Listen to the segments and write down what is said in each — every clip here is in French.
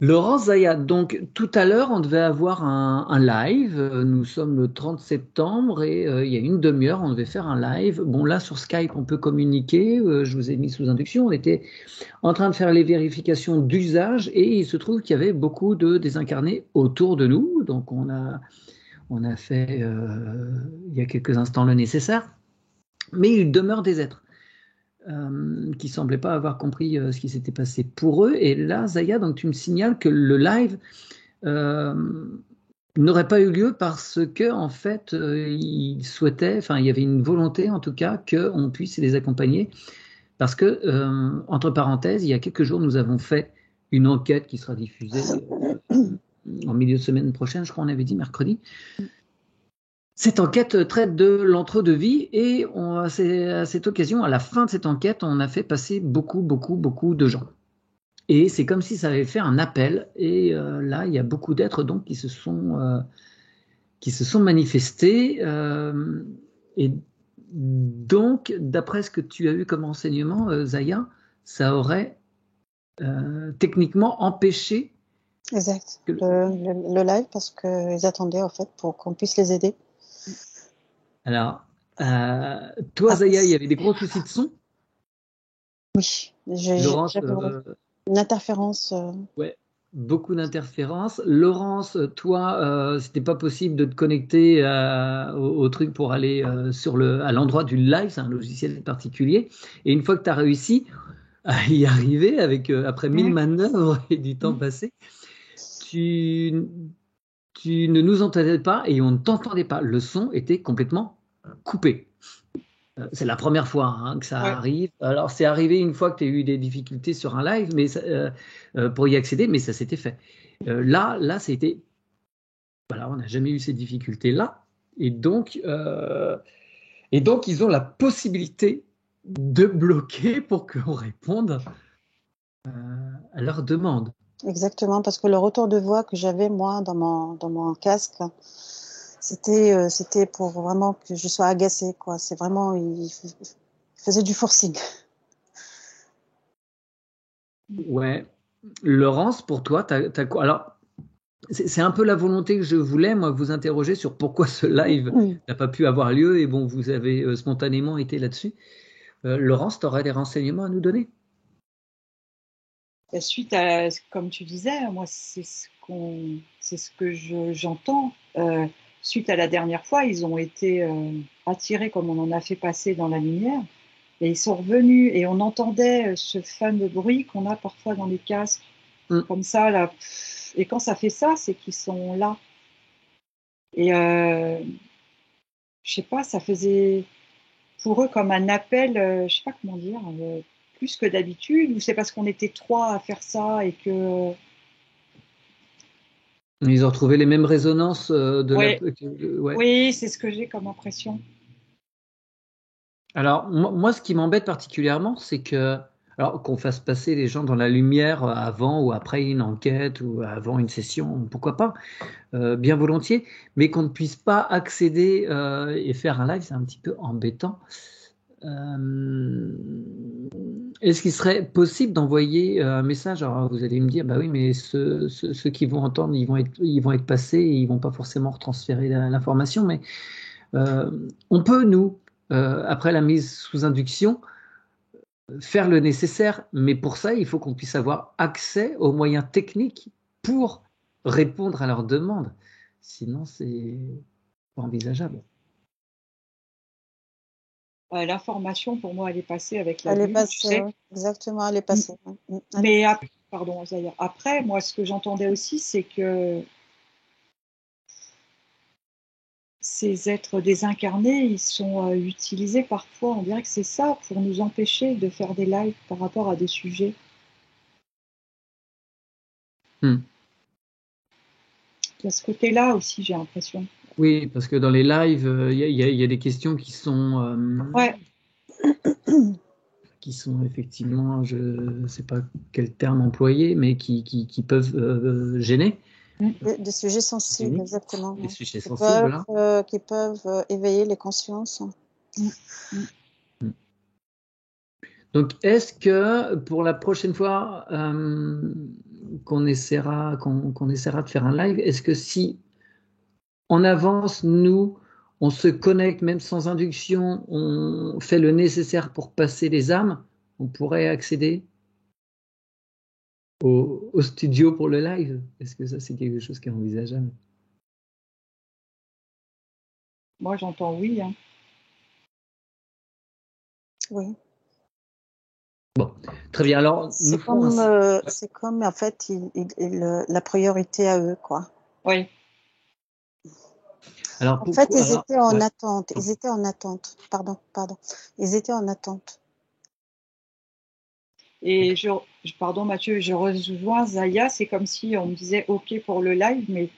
Laurent Zaya, donc tout à l'heure, on devait avoir un live. Nous sommes le 30 septembre et il y a une demi-heure, on devait faire un live. Bon, là, sur Skype, on peut communiquer. Je vous ai mis sous induction. On était en train de faire les vérifications d'usage et il se trouve qu'il y avait beaucoup de désincarnés autour de nous. Donc, on a fait il y a quelques instants le nécessaire. Mais il demeure des êtres qui ne semblaient pas avoir compris ce qui s'était passé pour eux. Et là, Zaya, donc tu me signales que le live euh, n'aurait pas eu lieu parce que en fait, ils souhaitaient, enfin, il y avait une volonté en tout cas qu'on puisse les accompagner. Parce que, entre parenthèses, il y a quelques jours, nous avons fait une enquête qui sera diffusée en milieu de semaine prochaine, je crois qu'on avait dit mercredi. Cette enquête traite de l'entre-deux-vie et à cette occasion, à la fin de cette enquête, on a fait passer beaucoup, beaucoup, beaucoup de gens. Et c'est comme si ça avait fait un appel. Et là, il y a beaucoup d'êtres donc qui se sont manifestés. Et donc, d'après ce que tu as eu comme enseignement, Zaya, ça aurait techniquement empêché Exact. que... Le live parce qu'ils attendaient en fait pour qu'on puisse les aider. Alors, toi, Zaya, il y avait des gros soucis de son. Oui, Laurence, j'avais une interférence. ouais, beaucoup d'interférences. Laurence, toi, c'était pas possible de te connecter au truc pour aller à l'endroit du live, c'est un logiciel particulier. Et une fois que tu as réussi à y arriver après 1000 manœuvres et du temps passé, tu, tu ne nous entendais pas et on ne t'entendait pas. Le son était complètement coupé. C'est la première fois que ça Ouais. arrive. Alors, c'est arrivé une fois que tu as eu des difficultés sur un live pour y accéder, mais ça s'était fait. Là, c'était. Voilà, on n'a jamais eu ces difficultés-là. Et donc, ils ont la possibilité de bloquer pour qu'on réponde à leurs demandes. Exactement, parce que le retour de voix que j'avais moi dans mon casque, c'était pour vraiment que je sois agacée, quoi. C'est vraiment, il faisait du forcing. Ouais. Laurence, pour toi, t'as quoi? Alors, c'est un peu la volonté que je voulais, moi, vous interroger sur pourquoi ce live n'a pas pu avoir lieu. Et bon, vous avez spontanément été là-dessus. Laurence, tu aurais des renseignements à nous donner? Suite à, comme tu disais, moi, c'est ce que j'entends. Suite à la dernière fois, ils ont été attirés comme on en a fait passer dans la lumière. Et ils sont revenus et on entendait ce fameux bruit qu'on a parfois dans les casques, comme ça, là. Et quand ça fait ça, c'est qu'ils sont là. Et je sais pas, ça faisait pour eux comme un appel, je sais pas comment dire, plus que d'habitude, ou c'est parce qu'on était trois à faire ça et que. Ils ont retrouvé les mêmes résonances Ouais, ouais. oui, c'est ce que j'ai comme impression. Alors, moi, ce qui m'embête particulièrement, c'est alors qu'on fasse passer les gens dans la lumière avant ou après une enquête ou avant une session, pourquoi pas, bien volontiers, mais qu'on ne puisse pas accéder et faire un live, c'est un petit peu embêtant. Est-ce qu'il serait possible d'envoyer un message? Alors, vous allez me dire, bah oui, mais ceux qui vont entendre, ils vont être passés et ils vont pas forcément retransférer l'information, mais on peut, nous, après la mise sous induction, faire le nécessaire, mais pour ça, il faut qu'on puisse avoir accès aux moyens techniques pour répondre à leurs demandes. Sinon, c'est pas envisageable. L'information, pour moi, elle est passée avec la Elle est bulle, tu passée, sais. ouais. Exactement, elle est passée. Mais pardon, Zaya. Après, moi, ce que j'entendais aussi, c'est que ces êtres désincarnés, ils sont utilisés parfois, on dirait que c'est ça, pour nous empêcher de faire des lives par rapport à des sujets. Hmm. Il y a ce côté-là aussi, j'ai l'impression. Oui, parce que dans les lives, il y a des questions Ouais. qui sont effectivement, je ne sais pas quel terme employer, mais qui peuvent gêner. Des sujets sensibles, exactement. Des Ouais. sujets sensibles, voilà. Qui peuvent éveiller les consciences. Donc, est-ce que pour la prochaine fois, qu'on essaiera de faire un live. Est-ce que si en avance, nous, on se connecte même sans induction, on fait le nécessaire pour passer les âmes, on pourrait accéder au studio pour le live? Est-ce que ça, c'est quelque chose qui est envisageable? Moi, j'entends oui. Hein. Oui. Bon, très bien. Alors, nous ferons C'est comme en fait, la priorité à eux, quoi. Oui. Alors, En fait, ils étaient en ouais. attente. Ils étaient en attente. Pardon. Ils étaient en attente. Et pardon Mathieu, je rejoins Zaya, c'est comme si on me disait OK pour le live, mais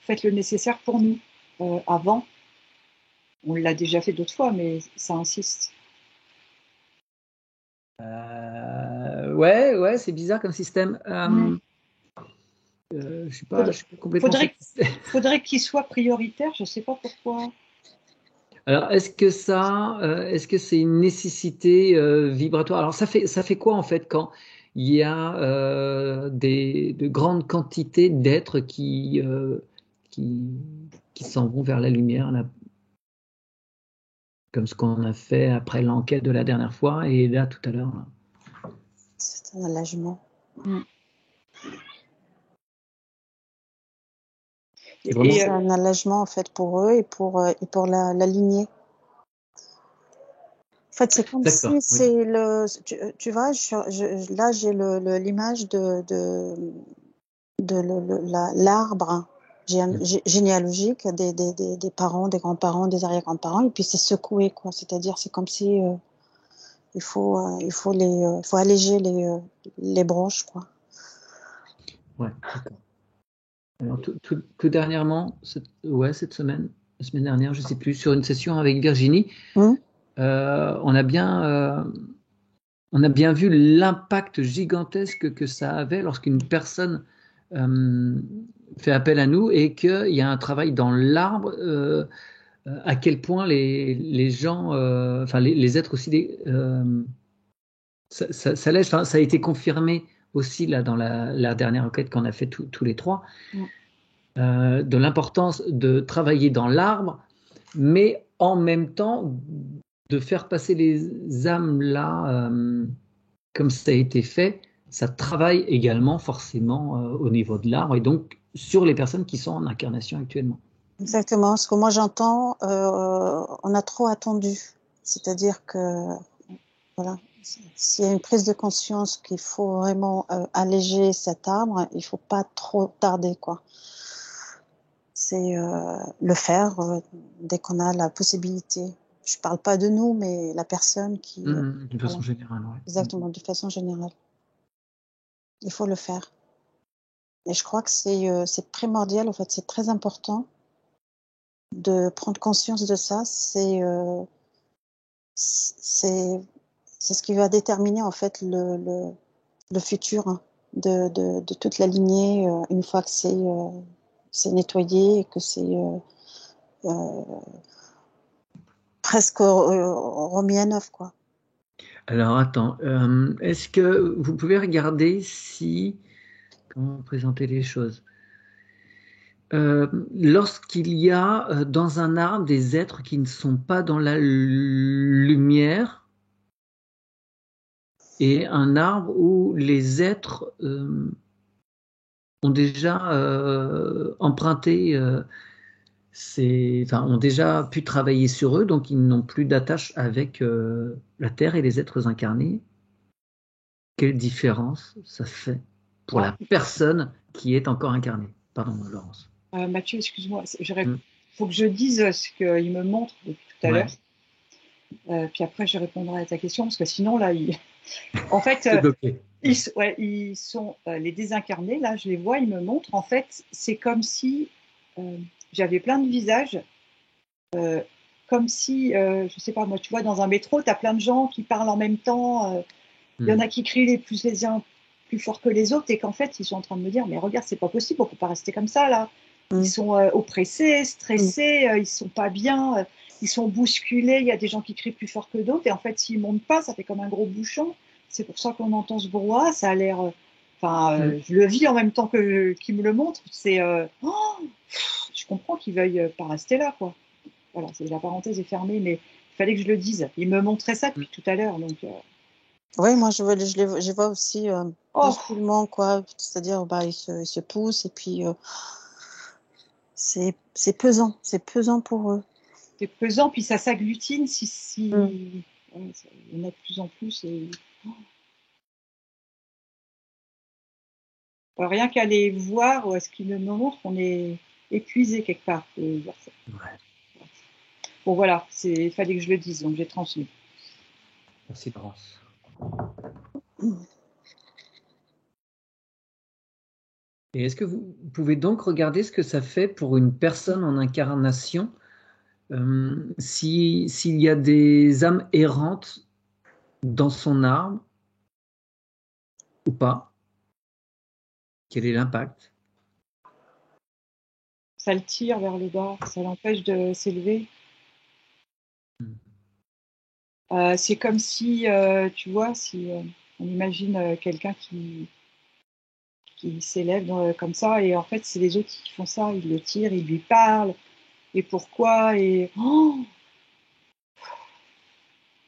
faites le nécessaire pour nous. Avant, on l'a déjà fait d'autres fois, mais ça insiste. Ouais, c'est bizarre comme système. Je suis pas complètement satisfait. Faudrait qu'il soit prioritaire, je ne sais pas pourquoi. Alors, est-ce que c'est une nécessité vibratoire? Alors, ça fait quoi en fait quand il y a de grandes quantités d'êtres qui, qui s'en vont vers la lumière, là, comme ce qu'on a fait après l'enquête de la dernière fois et là tout à l'heure. C'est un allègement. C'est un allègement en fait pour eux et pour la lignée. En fait, c'est comme si c'est le. Tu vois, là j'ai l'image de l'arbre généalogique des parents, des grands-parents, des arrière-grands-parents, et puis c'est secoué, quoi. C'est-à-dire, c'est comme si il faut alléger les branches, quoi. Ouais, d'accord. Alors, tout dernièrement, cette semaine, la semaine dernière, je ne sais plus, sur une session avec Virginie, on a bien vu l'impact gigantesque que ça avait lorsqu'une personne fait appel à nous et qu'il y a un travail dans l'arbre, à quel point les gens, enfin les êtres aussi, ça lève, enfin, ça a été confirmé aussi là dans la dernière enquête qu'on a fait tous les trois, de l'importance de travailler dans l'arbre, mais en même temps de faire passer les âmes là, comme ça a été fait, ça travaille également forcément au niveau de l'arbre et donc sur les personnes qui sont en incarnation actuellement. Exactement. Ce que moi j'entends, on a trop attendu. C'est-à-dire que, voilà, s'il y a une prise de conscience qu'il faut vraiment alléger cet arbre, il faut pas trop tarder, quoi. C'est le faire dès qu'on a la possibilité. Je parle pas de nous, mais la personne qui. D'une façon générale, ouais. Exactement, de façon générale. Il faut le faire. Et je crois que c'est primordial, en fait, c'est très important de prendre conscience de ça. C'est ce qui va déterminer, en fait, le futur, hein, de toute la lignée, une fois que c'est nettoyé et que c'est presque remis à neuf, quoi. Alors attends, est-ce que vous pouvez regarder si, comment présenter les choses? Lorsqu'il y a dans un arbre des êtres qui ne sont pas dans la lumière et un arbre où les êtres ont déjà emprunté, enfin, ont déjà pu travailler sur eux, donc ils n'ont plus d'attache avec la Terre et les êtres incarnés. Quelle différence ça fait pour la personne qui est encore incarnée? Pardon, Laurence. Mathieu, excuse-moi, faut que je dise ce qu'il me montre depuis tout à l'heure. Puis après, je répondrai à ta question, parce que sinon, là, en fait, ils sont les désincarnés, là, je les vois, ils me montrent. En fait, c'est comme si j'avais plein de visages, comme si, je sais pas, moi, tu vois, dans un métro, tu as plein de gens qui parlent en même temps. Il y en a qui crient les uns plus fort que les autres, et qu'en fait, ils sont en train de me dire, mais regarde, c'est pas possible, on peut pas rester comme ça, là. Ils sont oppressés, stressés, ils sont pas bien, ils sont bousculés, il y a des gens qui crient plus fort que d'autres, et en fait, s'ils montent pas, ça fait comme un gros bouchon. C'est pour ça qu'on entend ce brouhaha, ça a l'air Enfin, je le vis en même temps qu'il me le montre. C'est, je comprends qu'il veuille pas rester là, quoi. Voilà, la parenthèse est fermée, mais il fallait que je le dise. Il me montrait ça depuis tout à l'heure, donc. Oui, moi je vois aussi bousculement, quoi. C'est-à-dire, il se pousse et puis c'est pesant pour eux. C'est pesant, puis ça s'agglutine si ouais, il y en a de plus en plus. Et... rien qu'à les voir, ce qu'ils me montrent, on est épuisé quelque part. Ouais. Bon, voilà, il fallait que je le dise, donc j'ai transmis. Merci, Laurence. Et est-ce que vous pouvez donc regarder ce que ça fait pour une personne en incarnation s'il y a des âmes errantes dans son arbre ou pas? Quel est l'impact? Ça le tire vers le bas, ça l'empêche de s'élever. C'est comme si, tu vois, si on imagine quelqu'un qui s'élève comme ça, et en fait, c'est les autres qui font ça, ils le tirent, ils lui parlent, et pourquoi, et...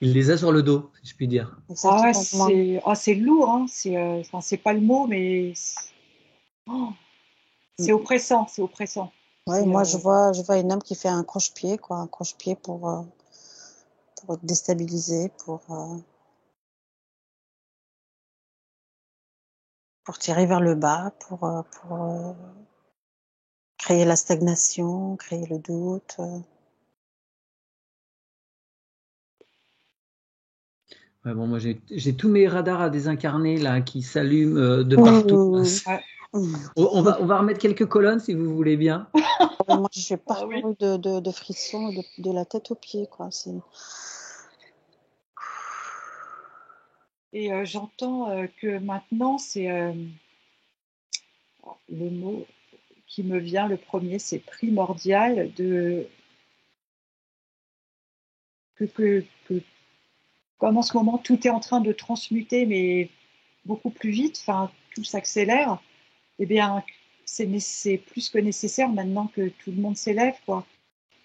Il les a sur le dos, si je puis dire. C'est lourd, hein. C'est pas le mot, mais c'est oppressant, c'est oppressant. Ouais, moi je vois une âme qui fait un croche-pied, quoi, un croche-pied pour déstabiliser, pour tirer vers le bas, pour créer la stagnation, créer le doute. Ouais, bon, moi j'ai tous mes radars à désincarner là qui s'allument de partout. On va remettre quelques colonnes si vous voulez bien. Moi je suis parcourue de frissons de la tête aux pieds, quoi. Et j'entends que maintenant, c'est le mot qui me vient le premier, c'est primordial que comme en ce moment tout est en train de transmuter, mais beaucoup plus vite, enfin tout s'accélère, eh bien c'est plus que nécessaire maintenant que tout le monde s'élève, quoi.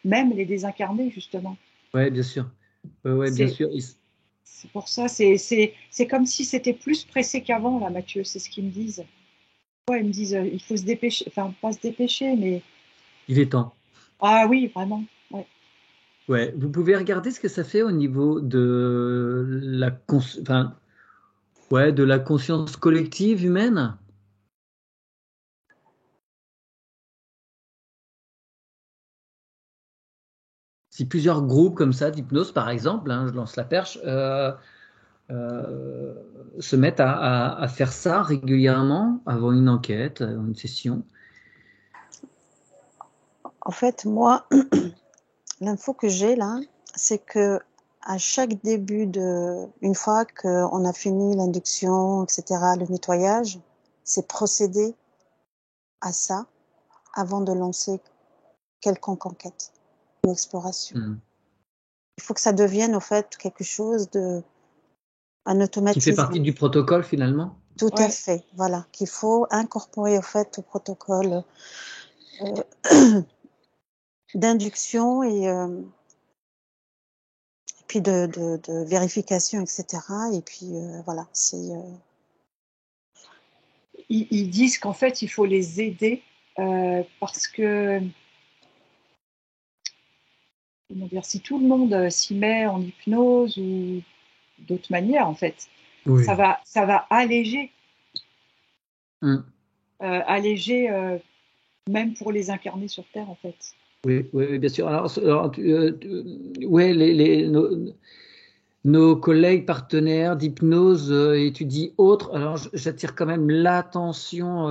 Même les désincarnés, justement. Oui, bien sûr. Ouais, bien sûr. C'est pour ça, c'est comme si c'était plus pressé qu'avant, là, Mathieu, c'est ce qu'ils me disent. Ouais, ils me disent, il faut se dépêcher, enfin, pas se dépêcher, mais... Il est temps. Ah oui, vraiment, ouais. Ouais, vous pouvez regarder ce que ça fait au niveau de de la conscience collective humaine. Si plusieurs groupes comme ça, d'hypnose par exemple, je lance la perche, se mettent à faire ça régulièrement avant une enquête, avant une session. En fait, moi, l'info que j'ai là, c'est que à chaque début une fois qu'on a fini l'induction, etc., le nettoyage, c'est procéder à ça avant de lancer quelconque enquête ou exploration. Il faut que ça devienne, au fait, quelque chose un automatisme. Qui fait partie du protocole, finalement. Tout à fait, voilà. Qu'il faut incorporer, au fait, au protocole d'induction et puis de vérification, etc. Et puis, voilà, c'est... Ils disent qu'en fait, il faut les aider parce que... Comment dire, si tout le monde s'y met en hypnose ou d'autres manières, en fait, oui. ça va alléger. Alléger même pour les incarner sur Terre, en fait. Oui, bien sûr. Alors nos collègues partenaires d'hypnose étudient autres. Alors, j'attire quand même l'attention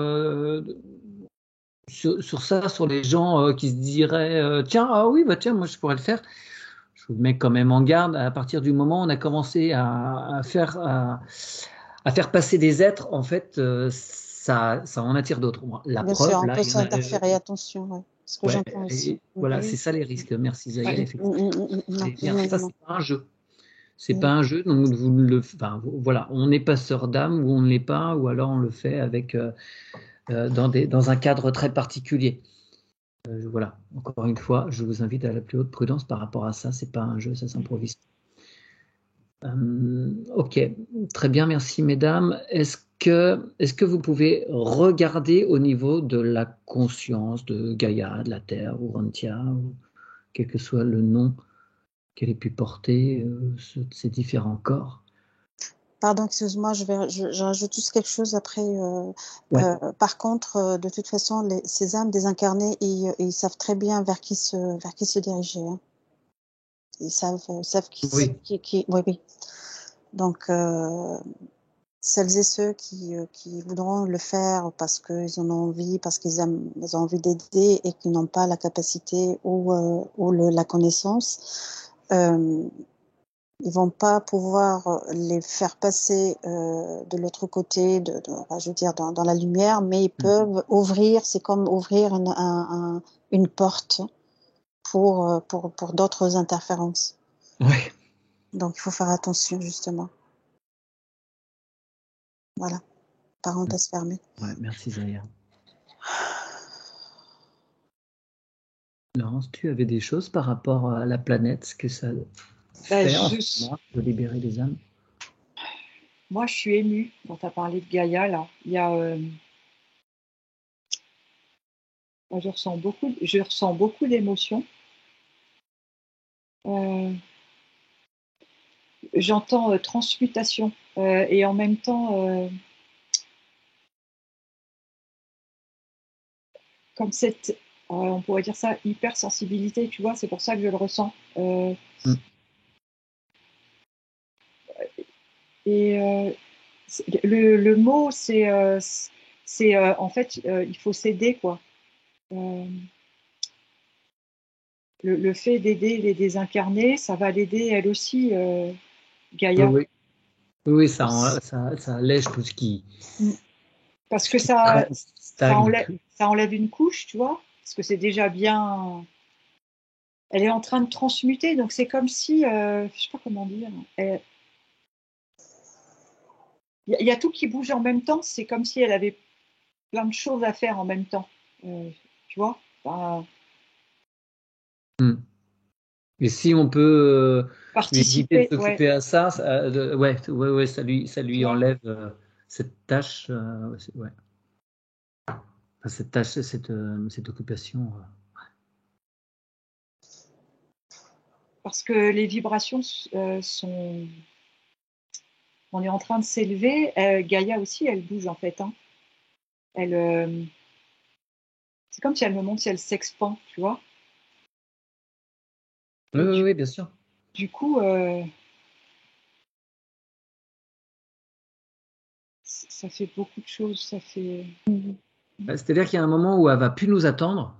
sur ça, sur les gens qui se diraient tiens, tiens, moi je pourrais le faire. Je vous mets quand même en garde. À partir du moment où on a commencé à faire passer des êtres, en fait, ça en attire d'autres. La bien preuve, sûr, on là, peut s'interférer, attention. Ouais. Ce que j'entends aussi. Voilà, c'est ça les risques. Merci Zahir. Effectivement. Ça, c'est pas un jeu. C'est pas un jeu, donc vous ne le, enfin, voilà, on n'est pas sœur d'âme ou on ne l'est pas, ou alors on le fait avec dans un cadre très particulier. Voilà, encore une fois, je vous invite à la plus haute prudence par rapport à ça. C'est pas un jeu, ça s'improvise. Ok, très bien, merci mesdames. Est-ce que vous pouvez regarder au niveau de la conscience de Gaïa, de la Terre, ou Rantia, ou quel que soit le nom qu'elle ait pu porter, ces différents corps? Pardon, excuse-moi, je rajoute juste quelque chose après. Ouais. Par contre, de toute façon, ces âmes désincarnées, ils savent très bien vers qui se diriger. Hein. Ils savent Oui. oui, oui. Donc, celles et ceux qui voudront le faire parce qu'ils en ont envie, parce ils ont envie d'aider et qui n'ont pas la capacité ou la connaissance, ils vont pas pouvoir les faire passer de l'autre côté, je veux dire dans la lumière, mais ils peuvent ouvrir. C'est comme ouvrir une porte pour d'autres interférences. Ouais. Donc il faut faire attention justement. Voilà, parenthèse fermée. Ouais, merci Zaya. Laurence, tu avais des choses par rapport à la planète, ce que ça fait en ce moment de libérer les âmes? Moi, je suis émue quand tu as parlé de Gaïa, là. Moi, je ressens beaucoup d'émotions. J'entends transmutation et en même temps, comme cette, on pourrait dire ça, hypersensibilité, tu vois, c'est pour ça que je le ressens. Et le mot, c'est en fait, il faut s'aider, quoi. Le fait d'aider les désincarnés, ça va l'aider elle aussi, Gaïa. Oui, oui, ça allège tout ce qui, Parce que stagne. ça enlève une couche, tu vois, parce que c'est déjà bien. Elle est en train de transmuter, donc c'est comme si, je sais pas comment dire. Il y a tout qui bouge en même temps. C'est comme si elle avait plein de choses à faire en même temps. Tu vois. Enfin, Et si on peut lui éviter de participer, ouais. s'occuper à ça, ouais, ça Tu lui vois. enlève cette tâche, ouais. Enfin, cette tâche, cette occupation. Parce que les vibrations sont. On est en train de s'élever. Gaïa aussi, elle bouge en fait. Hein. C'est comme si elle me montre si elle s'expand, tu vois. Oui, Et oui, oui, bien sûr. du coup, ça fait beaucoup de choses. Ça fait. C'est-à-dire qu'il y a un moment où elle va plus nous attendre.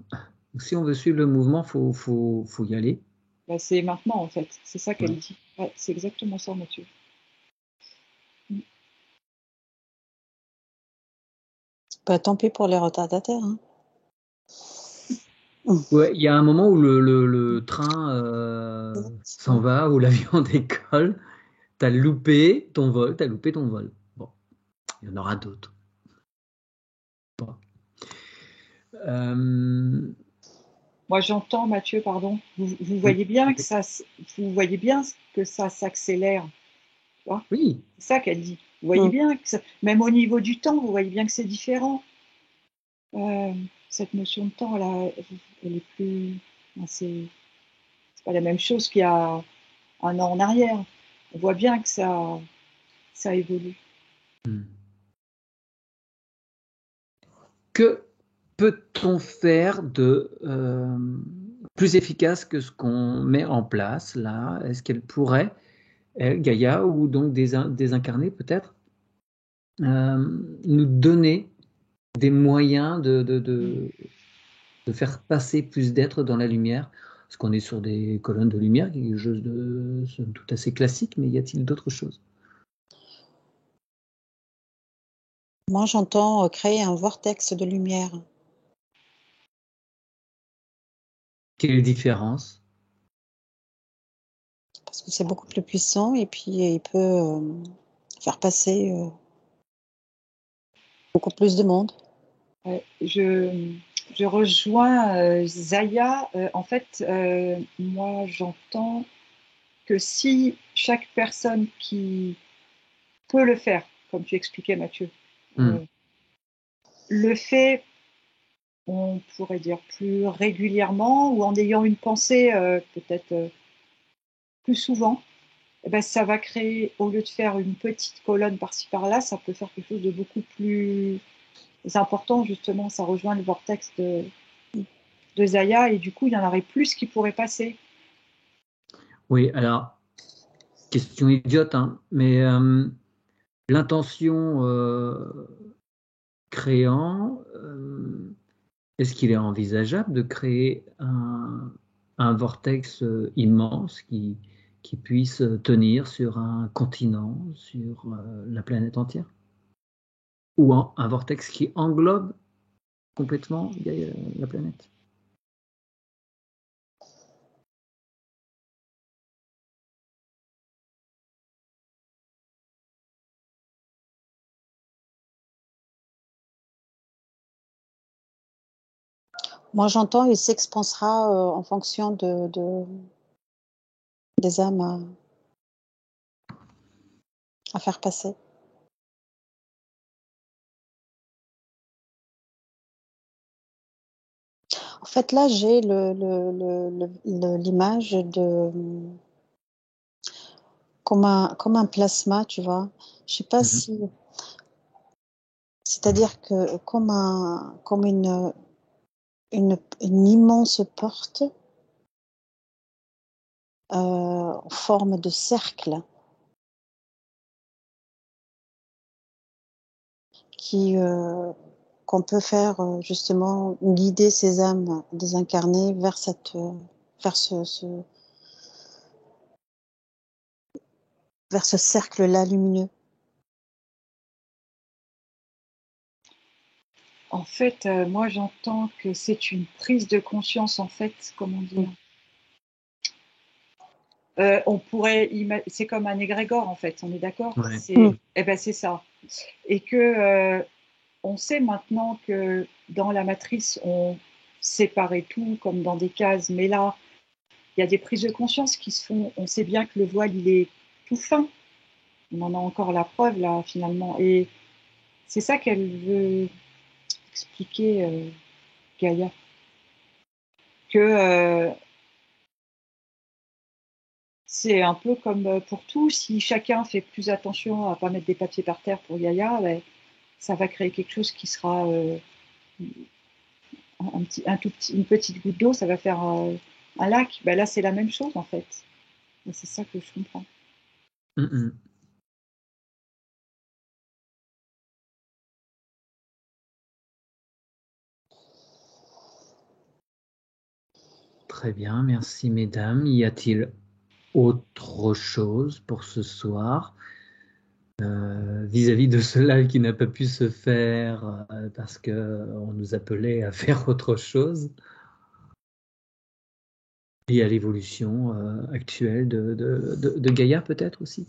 Si on veut suivre le mouvement, faut y aller. Bah, c'est maintenant en fait. C'est ça qu'elle Ouais. dit. Ouais, c'est exactement ça, Mathieu. Bah, tant pis pour les retardataires. Hein. Ouais, il y a un moment où le train s'en va, où l'avion décolle. T'as loupé ton vol, t'as loupé ton vol. Bon, il y en aura d'autres. Bon. Moi, j'entends, Mathieu, pardon. Vous voyez bien que ça s'accélère. Oui. C'est ça qu'elle dit. Vous voyez bien que même au niveau du temps, vous voyez bien que c'est différent. Cette notion de temps, là, elle est plus. C'est pas la même chose qu'il y a un an en arrière. On voit bien que ça évolue. Que peut-on faire de plus efficace que ce qu'on met en place là? Est-ce qu'elle pourrait, elle, Gaïa, ou donc des incarnés peut-être, nous donner des moyens de faire passer plus d'êtres dans la lumière? Parce qu'on est sur des colonnes de lumière, quelque chose de tout assez classique, mais y a-t-il d'autres choses? Moi, j'entends créer un vortex de lumière. Quelle différence? parce que c'est beaucoup plus puissant et puis il peut faire passer beaucoup plus de monde. Je rejoins Zaya. En fait, moi, j'entends que si chaque personne qui peut le faire, comme tu expliquais, Mathieu, le fait, on pourrait dire plus régulièrement ou en ayant une pensée peut-être plus souvent, eh ben, ça va créer, au lieu de faire une petite colonne par-ci par-là, ça peut faire quelque chose de beaucoup plus important, justement. Ça rejoint le vortex de Zaya et du coup, il y en aurait plus qui pourraient passer. Oui, alors, question idiote, hein, mais l'intention créant, est-ce qu'il est envisageable de créer un vortex immense qui puisse tenir sur un continent, sur la planète entière? Ou un vortex qui englobe complètement la planète? Moi, j'entends, il s'expansera en fonction des âmes à faire passer. En fait, là, j'ai l'image de comme un plasma, tu vois. Je sais pas si, c'est-à-dire que comme une immense porte en forme de cercle qu'on peut faire justement guider ces âmes désincarnées vers vers vers ce cercle-là lumineux. En fait, moi, j'entends que c'est une prise de conscience, en fait, comment dire. On pourrait, c'est comme un égrégore, en fait, on est d'accord? Ouais. Eh ben, c'est ça. Et que on sait maintenant que dans la matrice, on séparait tout comme dans des cases, mais là, il y a des prises de conscience qui se font. On sait bien que le voile, il est tout fin. On en a encore la preuve, là, finalement. Et c'est ça qu'elle veut expliquer, Gaïa. Que c'est un peu comme pour tout. Si chacun fait plus attention à ne pas mettre des papiers par terre pour Gaïa, ben, ça va créer quelque chose qui sera une petite goutte d'eau, ça va faire un lac. Ben là, c'est la même chose, en fait. Et c'est ça que je comprends. Très bien, merci mesdames. Y a-t-il autre chose pour ce soir vis-à-vis de ce live qui n'a pas pu se faire parce qu'on nous appelait à faire autre chose et à l'évolution actuelle de Gaïa peut-être aussi?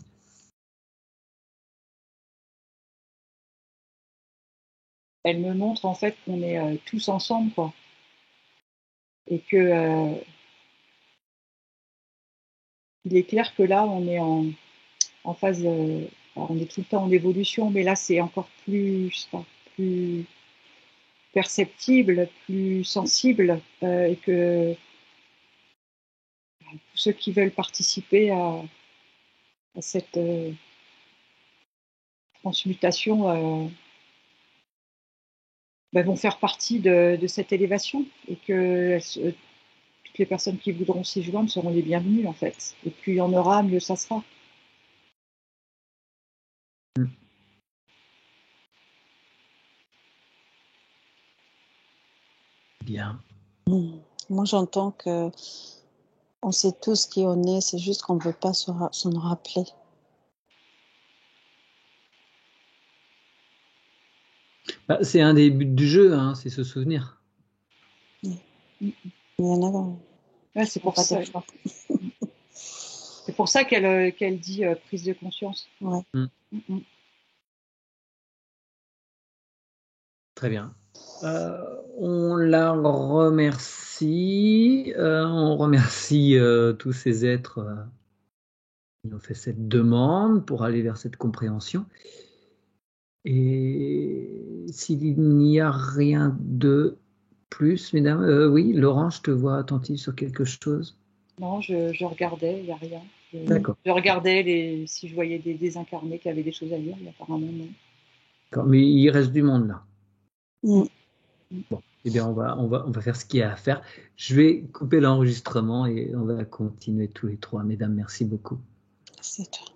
Elle me montre en fait qu'on est tous ensemble, quoi. Et que il est clair que là, on est en phase, on est tout le temps en évolution, mais là, c'est encore plus, je sais pas, plus perceptible, plus sensible, et que tous ceux qui veulent participer à cette transmutation ben, vont faire partie de cette élévation et que toutes les personnes qui voudront s'y joindre seront les bienvenues en fait. Et plus il y en aura, mieux ça sera. Bien. Moi, j'entends que on sait tous qui on est, c'est juste qu'on ne veut pas s'en rappeler. Bah, c'est un des buts du jeu, hein, c'est se souvenir. Il y en a. Ouais, c'est pour ça. C'est pour ça qu'elle dit prise de conscience. Ouais. Très bien. On la remercie. On remercie tous ces êtres qui ont fait cette demande pour aller vers cette compréhension. Et s'il n'y a rien de plus, mesdames, oui, Laurent, je te vois attentive sur quelque chose. Non, je regardais, il n'y a rien. D'accord. Je regardais si je voyais des désincarnés qui avaient des choses à dire, mais apparemment non. D'accord. Mais il reste du monde là. Mm. Bon, eh bien, on va faire ce qu'il y a à faire. Je vais couper l'enregistrement et on va continuer tous les trois. Mesdames, merci beaucoup. C'est tout.